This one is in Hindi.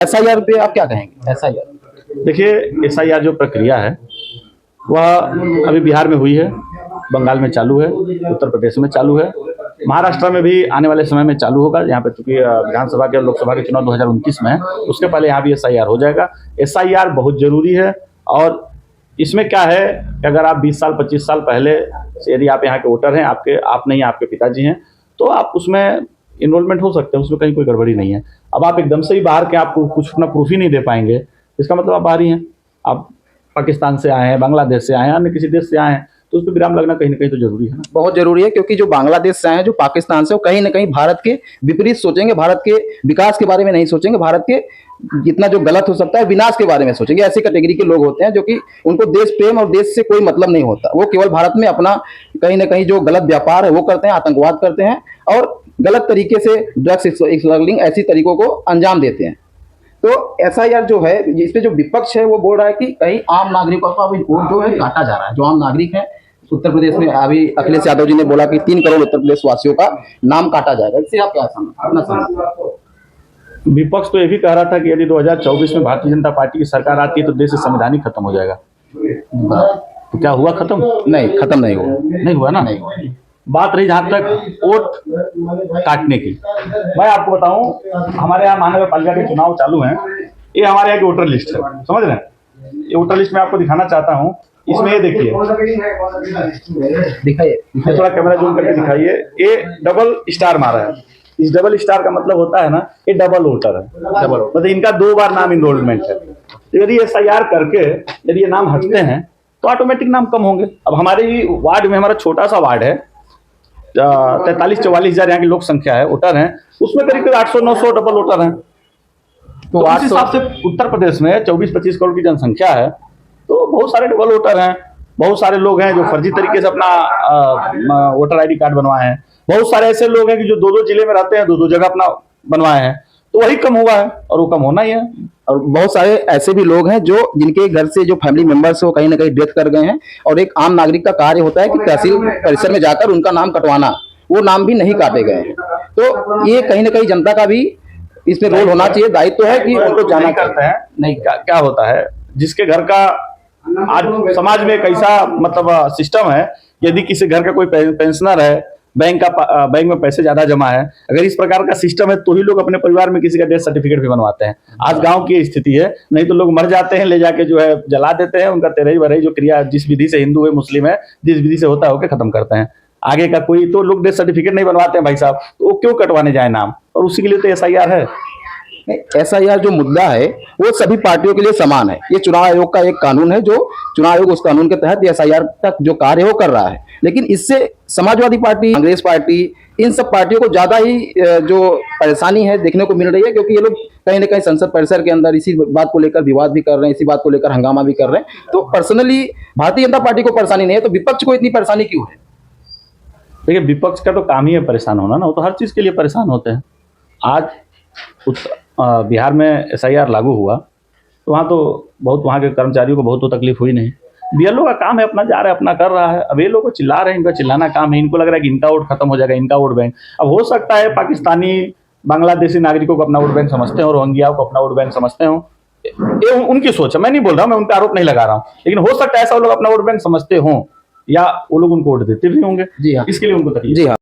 SIR पे आप क्या कहेंगे? SIR देखिए, SIR जो प्रक्रिया है वह अभी बिहार में हुई है, बंगाल में चालू है, उत्तर प्रदेश में चालू है, महाराष्ट्र में भी आने वाले समय में चालू होगा। यहाँ पे चूंकि विधानसभा के और लोकसभा के चुनाव 2029 में है, उसके पहले यहाँ भी SIR हो जाएगा। SIR बहुत जरूरी है और इसमें क्या है कि अगर आप 20 साल 25 साल पहले से यदि आप यहाँ के वोटर हैं, आप नहीं, आपके पिताजी हैं, तो आप उसमें इन्वॉल्वमेंट हो सकते हैं, उसमें कहीं कोई गड़बड़ी नहीं है। अब आप एकदम से ही बाहर के आपको कुछ अपना प्रूफ ही नहीं दे पाएंगे, इसका मतलब आप बाहरी हैं, आप पाकिस्तान से आए हैं, बांग्लादेश से आए हैं, अन्य किसी देश से आए हैं, तो उस पर विराम लगना कहीं ना कहीं तो जरूरी है ना। बहुत जरूरी है, क्योंकि जो बांग्लादेश से आए हैं, जो पाकिस्तान से, वो कहीं ना कहीं भारत के विपरीत सोचेंगे, भारत के विकास के बारे में नहीं सोचेंगे, भारत के जितना जो गलत हो सकता है विनाश के बारे में सोचेंगे। ऐसी कैटेगरी के लोग होते हैं जो कि उनको देश प्रेम और देश से कोई मतलब नहीं होता, वो केवल भारत में अपना कहीं ना कहीं जो गलत व्यापार है वो करते हैं, आतंकवाद करते हैं और गलत तरीके से ड्रग्स स्मगलिंग ऐसी तरीकों को अंजाम देते हैं। तो SIR जो है, इस पे जो विपक्ष है वो बोल रहा है कि कहीं आम नागरिकों का भी वोट जो है काटा जा रहा है। जो आम नागरिक है उत्तर प्रदेश में, अभी अखिलेश यादव जी ने बोला कि 3 करोड़ उत्तर प्रदेश वासियों का नाम काटा जाएगा। इससे आप क्या समझ? विपक्ष तो ये भी कह रहा था कि यदि 2024 में भारतीय जनता पार्टी की सरकार आती है तो देश से संविधान ही खत्म हो जाएगा। तो क्या हुआ खत्म? नहीं, खत्म नहीं हुआ। नहीं हुआ ना। नहीं, बात रही जहाँ तक वोट काटने की, मैं आपको बताऊं, हमारे यहाँ महानगर पालिका के चुनाव चालू हैं। ये हमारे यहाँ की वोटर लिस्ट है, समझ रहे हैं? ये वोटर लिस्ट मैं आपको दिखाना चाहता हूँ। इसमें ये देखिए, दिखाइए, थोड़ा कैमरा जूम करके दिखाइए। ये डबल स्टार मारा है। इस डबल स्टार का मतलब होता है ना, ये डबल वोटर है, डबल मतलब इनका 2 बार नाम इनरोलमेंट है। तो यदि SIR करके यदि ये नाम हटते हैं तो ऑटोमेटिक नाम कम होंगे। अब हमारे वार्ड में, हमारा छोटा सा वार्ड है, 43-44 हजार यहाँ की लोक संख्या है, वोटर हैं, उसमें करीब 800-900 डबल वोटर हैं। तो उस हिसाब से उत्तर प्रदेश में 24-25 करोड़ की जनसंख्या है, तो बहुत सारे डबल वोटर हैं। बहुत सारे लोग हैं जो फर्जी तरीके से अपना वोटर ID कार्ड बनवाए हैं। बहुत सारे ऐसे लोग हैं कि जो 2-2 जिले में रहते हैं, 2-2 जगह अपना बनवाए हैं, तो वही कम हुआ है और वो कम होना ही है। और बहुत सारे ऐसे भी लोग हैं जो जिनके घर से जो फैमिली मेंबर्स वो कहीं ना कहीं डेथ कर गए हैं, और एक आम नागरिक का कार्य होता है कि तहसील परिसर में जाकर उनका नाम कटवाना, वो नाम भी नहीं काटे गए हैं। तो ये कहीं ना कहीं जनता का भी इसमें रोल होना चाहिए, दायित्व है कि उनको जाना करते हैं। नहीं, क्या होता है, जिसके घर का आज समाज में एक ऐसा मतलब सिस्टम है, यदि किसी घर का कोई पेंशनर है, बैंक में पैसे ज्यादा जमा है, अगर इस प्रकार का सिस्टम है तो ही लोग अपने परिवार में किसी का डेथ सर्टिफिकेट भी बनवाते हैं। आज गांव की स्थिति है, नहीं तो लोग मर जाते हैं, ले जाके जो है जला देते हैं, उनका तेरही बरही जो क्रिया जिस विधि से हिंदू है मुस्लिम है जिस विधि से होता है होकर खत्म करते हैं। आगे का कोई तो लोग डेथ सर्टिफिकेट नहीं बनवाते हैं भाई साहब, तो वो क्यों कटवाने जाए नाम? और उसी के लिए तो SIR है। SIR जो मुद्दा है वो सभी पार्टियों के लिए समान है। ये चुनाव आयोग का एक कानून है, जो चुनाव आयोग उस कानून के तहत SIR तक जो कार्य वो कर रहा है। लेकिन इससे समाजवादी पार्टी, कांग्रेस पार्टी, इन सब पार्टियों को ज्यादा ही जो परेशानी है देखने को मिल रही है, क्योंकि ये लोग कहीं ना कहीं संसद परिसर के अंदर इसी बात को लेकर विवाद भी कर रहे हैं, इसी बात को लेकर हंगामा भी कर रहे हैं। तो पर्सनली भारतीय जनता पार्टी को परेशानी नहीं है, तो विपक्ष को इतनी परेशानी क्यों है? देखिए, विपक्ष का तो काम ही है परेशान होना ना, वो तो हर चीज के लिए परेशान होते हैं। आज बिहार में SIR लागू हुआ तो वहाँ तो बहुत, वहाँ के कर्मचारियों को बहुत तो तकलीफ हुई नहीं। BLO का काम है, अपना जा रहा है, अपना कर रहा है। अब ये लोग चिल्ला रहे हैं, इनका चिल्लाना काम है, इनको लग रहा है कि इनका वोट खत्म हो जाएगा, इनका वोट बैंक। अब हो सकता है पाकिस्तानी बांग्लादेशी नागरिकों को अपना वोट बैंक समझते हो, रोहिंग्याओं को अपना वोट बैंक समझते हो, ये उनकी सोच है, मैं नहीं बोल रहा हूँ, मैं उन पर आरोप नहीं लगा रहा हूँ, लेकिन हो सकता है ऐसा वो लोग अपना वोट बैंक समझते हों या वो लोग उनको वोट देते भी होंगे। जी हाँ, इसके लिए उनको तकलीफ। जी हाँ।